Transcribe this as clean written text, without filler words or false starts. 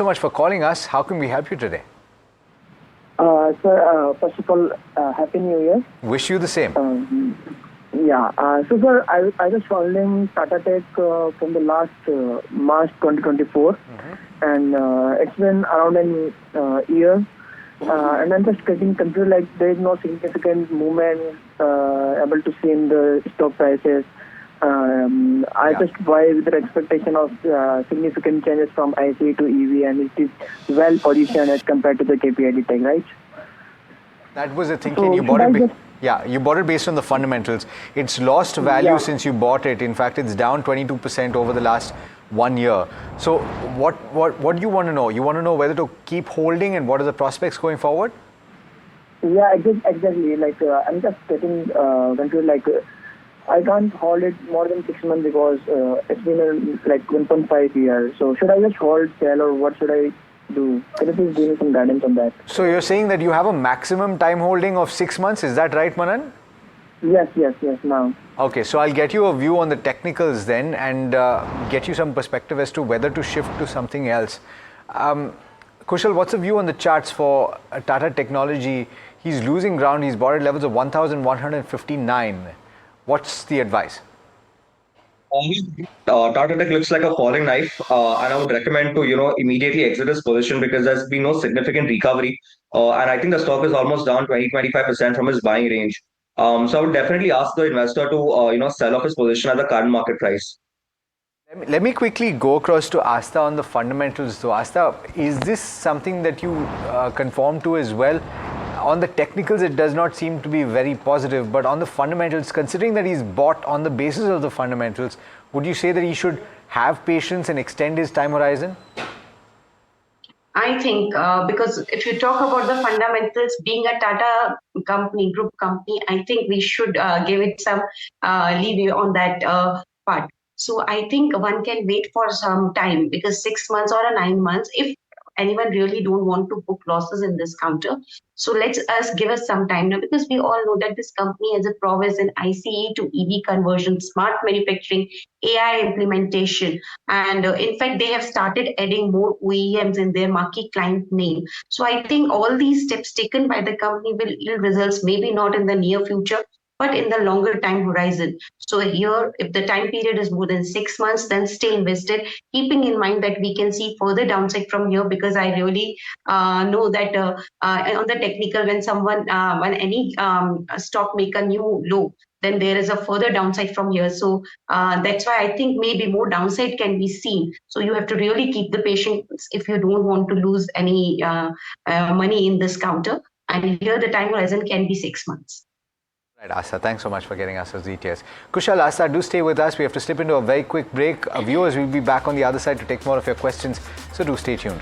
So much for calling us. How can we help you today? Sir, first of all, Happy New Year. Wish you the same. So, sir, I was following Tata Tech from the last March 2024, and it's been around a year. And I'm just getting confused, like there is no significant movement able to see in the stock prices. I just buy with the expectation of significant changes from ICE to EV, and it is well positioned as compared to the KPIT Tech, right? That was the thinking. So You bought it. You bought it based on the fundamentals. It's lost value since you bought it. In fact, it's down 22% over the last 1 year. So, what do you want to know? You want to know whether to keep holding and what are the prospects going forward? Yeah, exactly. Like I'm just getting confused. Like I can't hold it more than 6 months because it's been like 1.5 years. So should I just hold, sell, or what should I do? Can you please give me some guidance on that? So you're saying that you have a maximum time holding of 6 months. Is that right, Manan? Yes, now. Okay, so I'll get you a view on the technicals then and get you some perspective as to whether to shift to something else. Kushal, what's the view on the charts for Tata Technology? He's losing ground. He's bought at levels of 1,159. What's the advice? Tata Tech looks like a falling knife, and I would recommend to immediately exit this position because there's been no significant recovery, and I think the stock is almost down 20-25% from his buying range. So I would definitely ask the investor to sell off his position at the current market price. Let me quickly go across to Asta on the fundamentals. So Asta, is this something that you conform to as well? On the technicals, it does not seem to be very positive, but on the fundamentals, considering that he's bought on the basis of the fundamentals, would you say that he should have patience and extend his time horizon? I think because if you talk about the fundamentals, being a Tata company, group company, I think we should give it some leeway on that part. So I think one can wait for some time because 6 months or 9 months, if anyone really don't want to book losses in this counter. So let's give us some time now because we all know that this company has a prowess in ICE to EV conversion, smart manufacturing, AI implementation, and in fact they have started adding more OEMs in their marquee client name. So I think all these steps taken by the company will yield results, maybe not in the near future, but in the longer time horizon. So here, if the time period is more than 6 months, then stay invested, keeping in mind that we can see further downside from here because I really know that on the technical, when any stock make a new low, then there is a further downside from here. So that's why I think maybe more downside can be seen. So you have to really keep the patience if you don't want to lose any money in this counter. And here the time horizon can be 6 months. Right, Asa, thanks so much for getting us those details. Kushal, Asa, do stay with us. We have to slip into a very quick break. Viewers will be back on the other side to take more of your questions, so do stay tuned.